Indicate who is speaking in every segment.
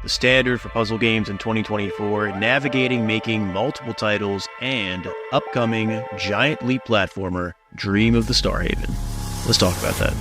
Speaker 1: the standard for puzzle games in 2024, navigating making multiple titles, and upcoming giant leap platformer, Dream of the Starhaven. Let's talk about that.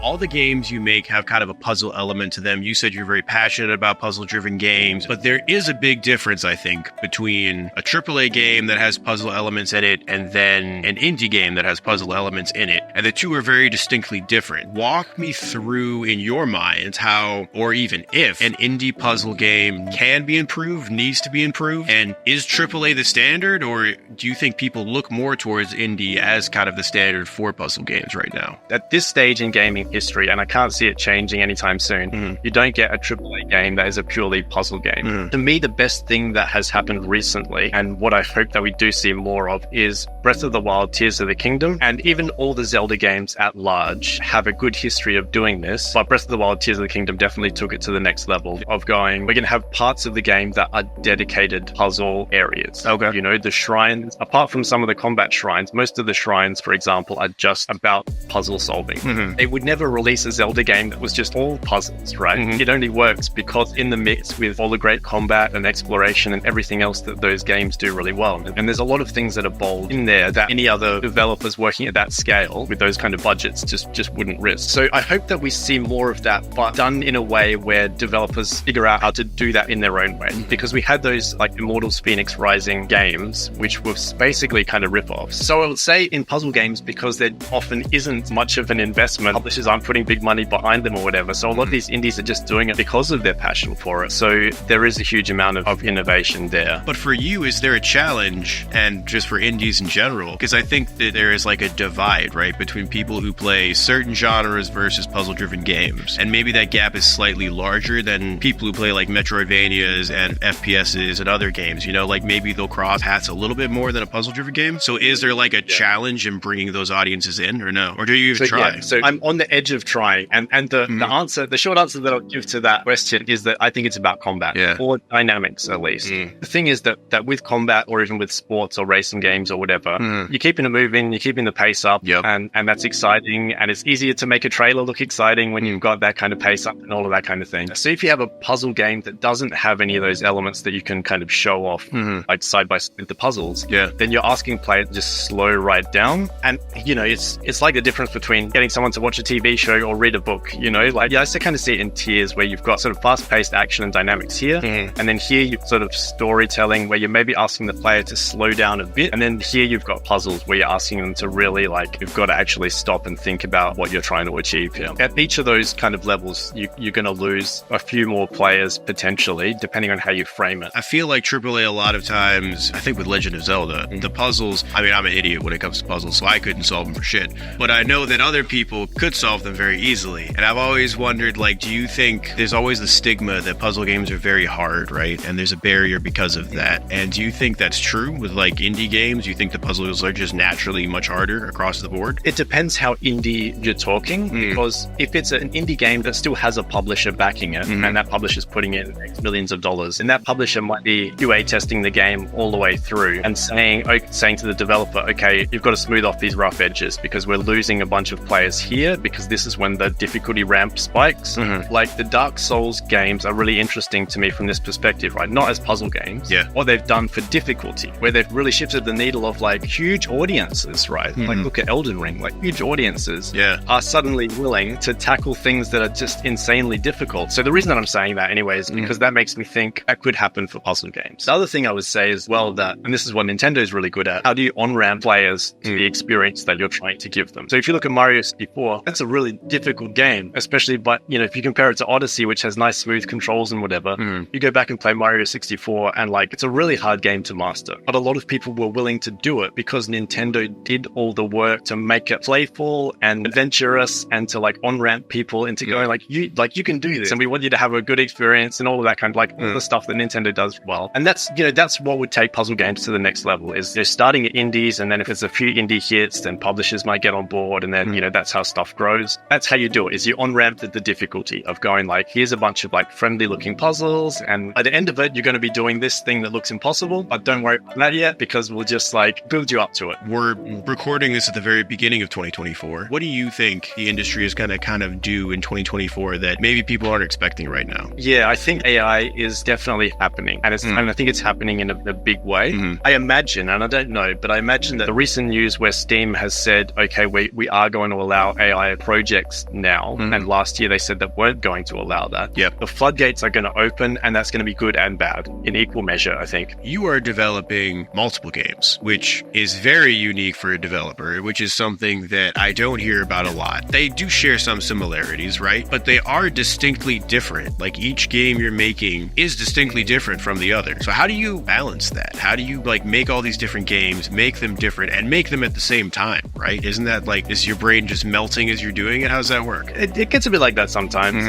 Speaker 1: All the games you make have kind of a puzzle element to them. You said you're very passionate about puzzle-driven games, but there is a big difference, I think, between a AAA game that has puzzle elements in it and then an indie game that has puzzle elements in it. And the two are very distinctly different. Walk me through, in your mind, how, or even if, an indie puzzle game can be improved, needs to be improved, and is AAA the standard, or do you think people look more towards indie as kind of the standard for puzzle games right now?
Speaker 2: At this stage in gaming history, and I can't see it changing anytime soon, you don't get a AAA game that is a purely puzzle game. To me, the best thing that has happened recently, and what I hope that we do see more of, is Breath of the Wild, Tears of the Kingdom, and even all the Zelda games at large have a good history of doing this. But Breath of the Wild, Tears of the Kingdom definitely took it to the next level of going, we're going to have parts of the game that are dedicated puzzle areas. Okay. You know, the shrines, apart from some of the combat shrines, most of the shrines, for example, are just about puzzle solving. They would never release a Zelda game that was just all puzzles, right? It only works because in the mix with all the great combat and exploration and everything else that those games do really well. And there's a lot of things that are bold in there that any other developers working at that scale with those kind of budgets just wouldn't risk. So I hope that we see more of that, but done in a way where developers figure out how to do that in their own way. Because we had those like Immortals Phoenix Rising games, which was basically kind of rip-offs. So I would say in puzzle games, because there often isn't much of an investment, publishers aren't putting big money behind them or whatever. So a lot of these indies are just doing it because of their passion for it. So there is a huge amount of innovation there.
Speaker 1: But for you, is there a challenge, and just for indies in general? Because I think that there is like a divide, right, between people who play certain genres versus puzzle-driven games. And maybe that gap is slightly larger than people who play like Metroidvanias and FPSs and other games. You know, like maybe they'll cross paths a little bit more than a puzzle-driven game. So is there like a challenge in bringing those audiences in, or no? Or do you even try?
Speaker 2: Yeah, so I'm on the edge of trying. And the short answer that I'll give to that question is that I think it's about combat, or dynamics at least. The thing is that with combat, or even with sports or racing games or whatever, you're keeping it moving, you're keeping the pace up, and that's exciting. And it's easier to make a trailer look exciting when you've got that kind of pace up and all of that kind of thing. So if you have a puzzle game that doesn't have any of those elements that you can kind of show off, like side by side with the puzzles, then you're asking players to just slow right down. And, you know, it's like the difference between getting someone to watch a TV show or read a book, you know, like, I kind of see it in tiers where you've got sort of fast-paced action and dynamics here, and then here you've sort of storytelling where you're maybe asking the player to slow down a bit, and then here you've got puzzles where you're asking them to really, like, you've got to actually stop and think about what you're trying to achieve here. At each of those kind of levels, you're going to lose a few more players potentially, depending on how you frame it.
Speaker 1: I feel like AAA a lot of times, I think with Legend of Zelda, the puzzles, I mean, I'm an idiot when it comes to puzzles, so I couldn't solve them for shit, but I know that other people could solve them very easily. And I've always wondered, like, do you think there's always the stigma that puzzle games are very hard, right? And there's a barrier because of that. And do you think that's true with like indie games? Do you think the puzzles are just naturally much harder across the board?
Speaker 2: It depends how indie you're talking, because if it's an indie game that still has a publisher backing it, and that publisher's putting in millions of dollars, and that publisher might be QA testing the game all the way through and saying to the developer, okay, you've got to smooth off these rough edges because we're losing a bunch of players here because this is when the difficulty ramp spikes. Like the Dark Souls games are really interesting to me from this perspective, right? Not as puzzle games. What they've done for difficulty, where they've really shifted the needle of like huge audiences, right? Like look at Elden Ring, like huge audiences are suddenly willing to tackle things that are just insanely difficult. So the reason that I'm saying that anyway is because that makes me think that could happen for puzzle games. The other thing I would say is, well, that, and this is what Nintendo is really good at, how do you on-ramp players to the experience that you're trying to give them? So if you look at Mario 64, that's a really difficult game, especially, but you know, if you compare it to Odyssey, which has nice smooth controls and whatever, you go back and play Mario 64 and like, it's a really hard game to master. But a lot of people were willing to do it because Nintendo did all the work to make it playful and adventurous and to like on-ramp people into going like, you can do this and we want you to have a good experience and all of that kind of like all the stuff that Nintendo does well. And that's, you know, that's what would take puzzle games to the next level, is they're starting at indies, and then if there's a few indie hits, then publishers might get on board, and then, you know, that's how stuff grows. suppose that's how you do it, is you on-ramp the difficulty of going like, here's a bunch of like friendly looking puzzles, and at the end of it, you're going to be doing this thing that looks impossible, but don't worry about that yet, because we'll just like build you up to it.
Speaker 1: We're recording this at the very beginning of 2024. What do you think the industry is going to kind of do in 2024 that maybe people aren't expecting right now?
Speaker 2: Yeah, I think AI is definitely happening, and I think it's happening in a big way. I imagine, and I don't know, but I imagine that the recent news where Steam has said, okay, we are going to allow AI projects now, and last year they said that weren't going to allow that.
Speaker 1: Yep.
Speaker 2: The floodgates are going to open, and that's going to be good and bad in equal measure, I think.
Speaker 1: You are developing multiple games, which is very unique for a developer, which is something that I don't hear about a lot. They do share some similarities, right? But they are distinctly different. Like each game you're making is distinctly different from the other. So how do you balance that? How do you like make all these different games, make them different, and make them at the same time, right? Isn't that like, is your brain just melting as you're doing it? How does that work?
Speaker 2: It gets a bit like that sometimes.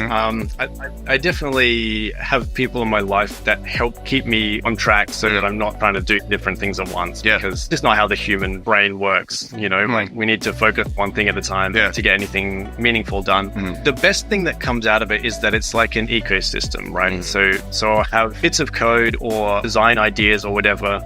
Speaker 2: I definitely have people in my life that help keep me on track so that I'm not trying to do different things at once, because it's not how the human brain works. You know, like we need to focus one thing at a time to get anything meaningful done. The best thing that comes out of it is that it's like an ecosystem, right? So I have bits of code or design ideas or whatever.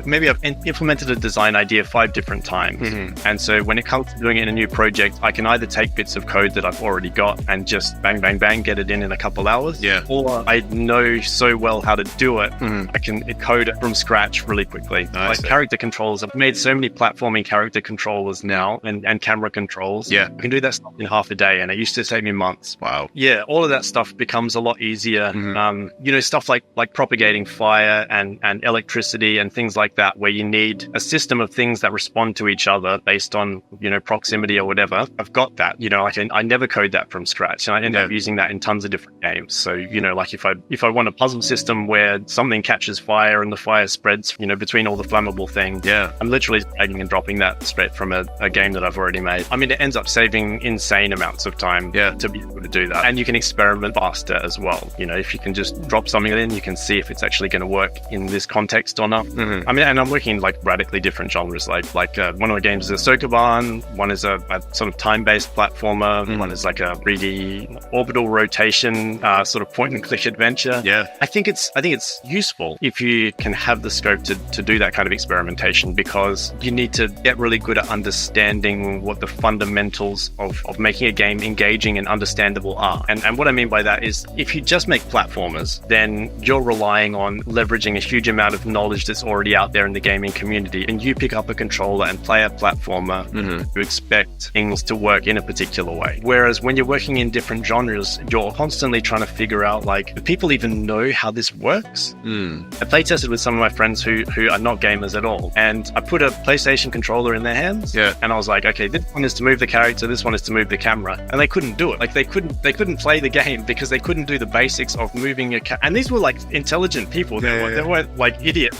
Speaker 2: Maybe I've implemented a design idea 5 different times. And so when it comes to doing it in a new project, I can either take bits of code that I've already got and just bang, bang, bang, get it in a couple hours. Or I know so well how to do it, I can code it from scratch really quickly. Like character controls, I've made so many platforming character controllers now and camera controls. I can do that stuff in half a day, and it used to take me months.
Speaker 1: Wow.
Speaker 2: Yeah, all of that stuff becomes a lot easier. You know, stuff like propagating fire and electricity and things like that, where you need a system of things that respond to each other based on, you know, proximity or whatever. I've got that. You know, I never code that from scratch, and I end up using that in tons of different games. So, you know, like if I want a puzzle system where something catches fire and the fire spreads, you know, between all the flammable things, I'm literally dragging and dropping that straight from a game that I've already made. I mean, it ends up saving insane amounts of time to be able to do that. And you can experiment faster as well. You know, if you can just drop something in, you can see if it's actually going to work in this context or not. I mean, and I'm working in like radically different genres. Like one of the games is a Sokoban, one is a sort of time-based platformer, one is like a 3D orbital rotation sort of point-and-click adventure. I think it's useful if you can have the scope to do that kind of experimentation, because you need to get really good at understanding what the fundamentals of making a game engaging and understandable are. And what I mean by that is, if you just make platformers, then you're relying on leveraging a huge amount of knowledge that's already out there in the gaming community, and you pick up a controller and play a platformer, you expect things to work in a particular way. Whereas when you're working in different genres, you're constantly trying to figure out, like, do people even know how this works? I play tested with some of my friends who are not gamers at all, and I put a PlayStation controller in their hands, and I was like, okay, this one is to move the character, this one is to move the camera, and they couldn't do it. Like, they couldn't play the game because they couldn't do the basics of moving a and these were like intelligent people. They weren't like idiots.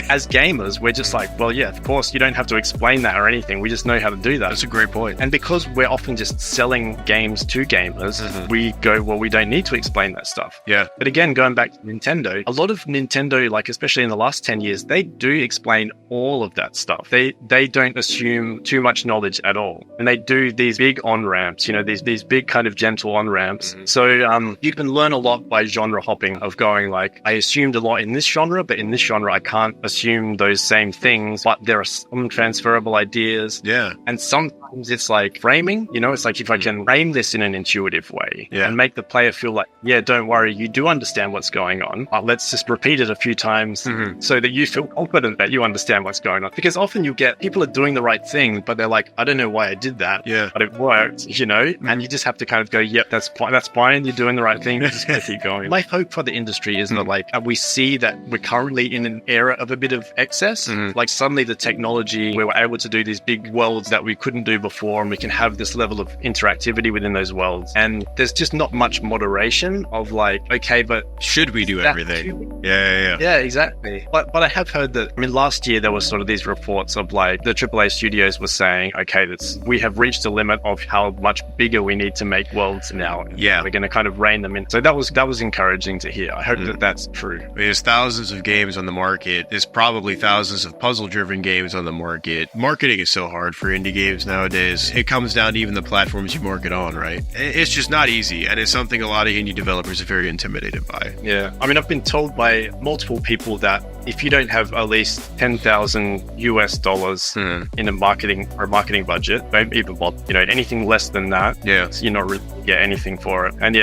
Speaker 2: As gamers, we're just like, well, yeah, of course, you don't have to explain that or anything. We just know how to do that.
Speaker 1: That's a great point.
Speaker 2: And because we're often just selling games to gamers, we go, well, we don't need to explain that stuff. But again, going back to Nintendo, a lot of Nintendo, like especially in the last 10 years, they do explain all of that stuff. They don't assume too much knowledge at all. And they do these big on-ramps, you know, these big kind of gentle on-ramps. So you can learn a lot by genre hopping, of going like, I assumed a lot in this genre, but in this genre, I can't assume those same things, but there are some transferable ideas. And sometimes it's like framing, you know, it's like, if I can frame this in an intuitive way and make the player feel like, yeah, don't worry, you do understand what's going on. Let's just repeat it a few times so that you feel confident that you understand what's going on. Because often you get people are doing the right thing, but they're like, I don't know why I did that, but it worked, you know, and you just have to kind of go, yep, that's fine, you're doing the right thing, just gotta keep going. My hope for the industry is that, like, we see that we're currently in an era of a bit of excess. Like, suddenly the technology, we were able to do these big worlds that we couldn't do before, and we can have this level of interactivity within those worlds. And there's just not much moderation of like, okay, but
Speaker 1: should we do everything?
Speaker 2: Yeah, exactly. But I have heard that, I mean, last year there was sort of these reports of like the AAA studios were saying, okay, we have reached a limit of how much bigger we need to make worlds now. We're going to kind of rein them in. So that was encouraging to hear. I hope that that's true.
Speaker 1: There's thousands of games on the market. There's probably thousands of puzzle-driven games on the market. Marketing is so hard for indie games nowadays. It comes down to even the platforms you market on, right? It's just not easy, and it's something a lot of indie developers are very intimidated by.
Speaker 2: Yeah. I mean, I've been told by multiple people that if you don't have at least $10,000 in a marketing budget, don't even bother. Anything less than that, you're not really gonna get anything for it. And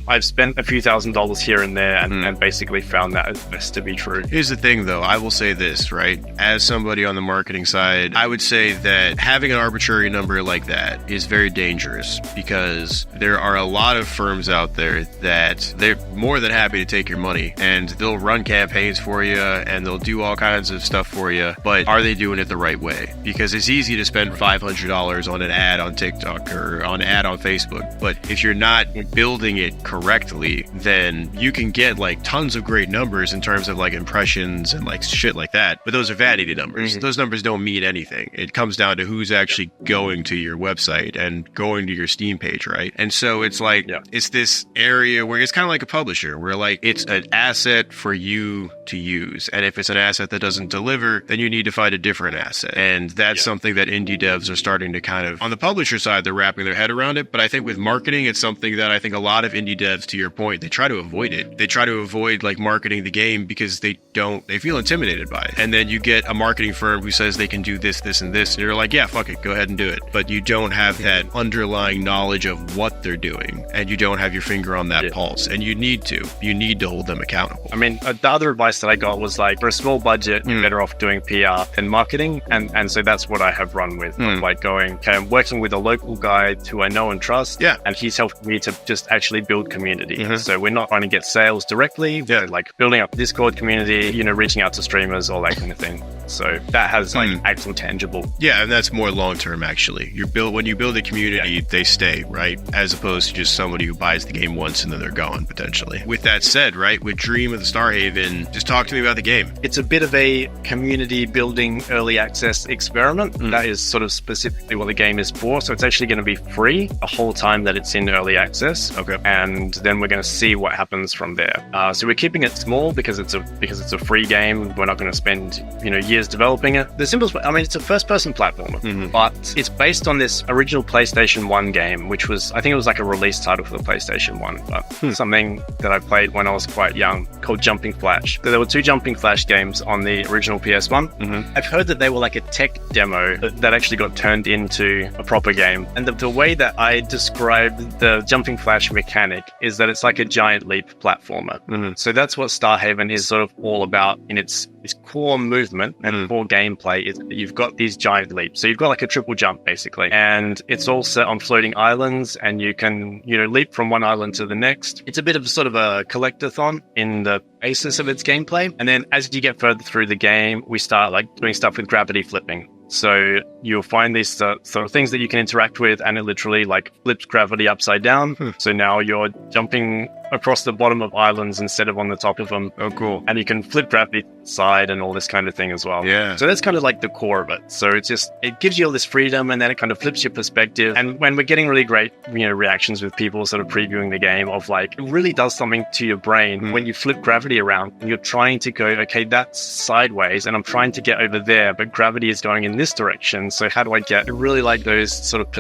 Speaker 2: I've spent a few $1,000s here and there, and basically found that as best to be true.
Speaker 1: Here's the thing, though. I will say this, right? As somebody on the marketing side, I would say that having an arbitrary number like that is very dangerous, because there are a lot of firms out there that they're more than happy to take your money, and they'll run campaigns for you, and they'll do all kinds of stuff for you, but are they doing it the right way? Because it's easy to spend $500 on an ad on TikTok or on an ad on Facebook, but if you're not building it correctly, then you can get like tons of great numbers in terms of like impressions and like shit like that, but those are vanity numbers. Those numbers don't mean anything. It comes down to who's actually going to your website and going to your Steam page, right? And so it's like, it's this area where it's kind of like a publisher, where like it's an asset for you to use. And if it's an asset that doesn't deliver, then you need to find a different asset. And that's something that indie devs are starting to kind of, on the publisher side, they're wrapping their head around it. But I think with marketing, it's something that I think a lot of indie devs, to your point, they try to avoid it. They try to avoid like marketing the game because they feel intimidated by it. And then you get a marketing firm who says they can do this, this, and this. And you're like, yeah, fuck it, go ahead and do it. But you don't have that underlying knowledge of what they're doing. And you don't have your finger on that pulse. And you need to hold them accountable.
Speaker 2: I mean, the other advice that I got was like, for a small budget, you're better off doing PR than marketing. And so that's what I have run with. Like going, okay, I'm working with a local guy who I know and trust. Yeah. And he's helping me to just actually build community. So we're not trying to get sales directly. We're like building up Discord community, reaching out to streamers, all that kind of thing. So that has like actual tangible.
Speaker 1: Yeah, and that's more long-term actually. When you build a community, they stay, right? As opposed to just somebody who buys the game once and then they're gone potentially. With that said, right, with Dream of the Starhaven, just talk to me about the game.
Speaker 2: It's a bit of a community building early access experiment. That is sort of specifically what the game is for. So it's actually going to be free the whole time that it's in early access. Okay. And then we're going to see what happens from there. So we're keeping it small because it's a free game. We're not going to spend, years developing it. The simplest, it's a first-person platformer, but it's based on this original PlayStation 1 game, which was, I think it was like a release title for the PlayStation 1, but something that I played when I was quite young called Jumping Flash. So there were two Jumping Flash games on the original PS1. I've heard that they were like a tech demo that actually got turned into a proper game. And the way that I describe the Jumping Flash mechanic is that it's like a giant leap platformer. So that's what Starhaven is sort of all about in its core movement and core gameplay, is that you've got these giant leaps. So you've got like a triple jump basically, and it's all set on floating islands, and you can, leap from one island to the next. It's a bit of sort of a collectathon in the basis of its gameplay. And then as you get further through the game, we start like doing stuff with gravity flipping. So you'll find these sort of things that you can interact with, and it literally like flips gravity upside down. So now you're jumping across the bottom of islands instead of on the top of them.
Speaker 1: Oh, cool.
Speaker 2: And you can flip gravity side and all this kind of thing as well.
Speaker 1: Yeah.
Speaker 2: So that's kind of like the core of it. So it gives you all this freedom, and then it kind of flips your perspective. And when we're getting really great, reactions with people sort of previewing the game of like, it really does something to your brain when you flip gravity around and you're trying to go, okay, that's sideways and I'm trying to get over there, but gravity is going in this direction. So how do I get really like those sort of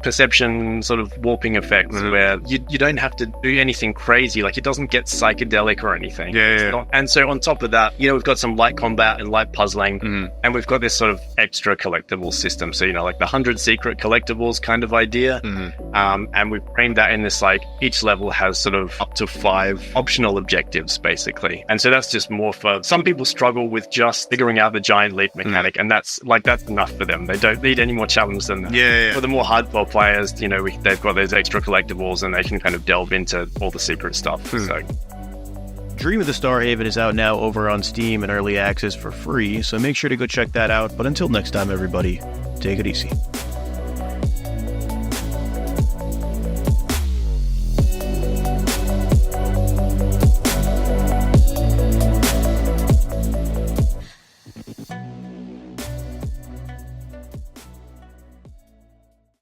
Speaker 2: perception sort of warping effects where you don't have to do anything crazy. Like it doesn't get psychedelic or anything. And so on top of that, we've got some light combat and light puzzling, and we've got this sort of extra collectible system. So, like the 100 secret collectibles kind of idea. And we've framed that in this, like each level has sort of up to 5 optional objectives basically. And so that's just more for some people struggle with just figuring out the giant leap mechanic, and that's enough for them. They don't need any more challenge than that. For the more hardcore players, they've got those extra collectibles and they can kind of delve into all the secret stuff. So
Speaker 1: Dream of the Starhaven is out now over on Steam in early access for free, so make sure to go check that out. But until next time, everybody, take it easy.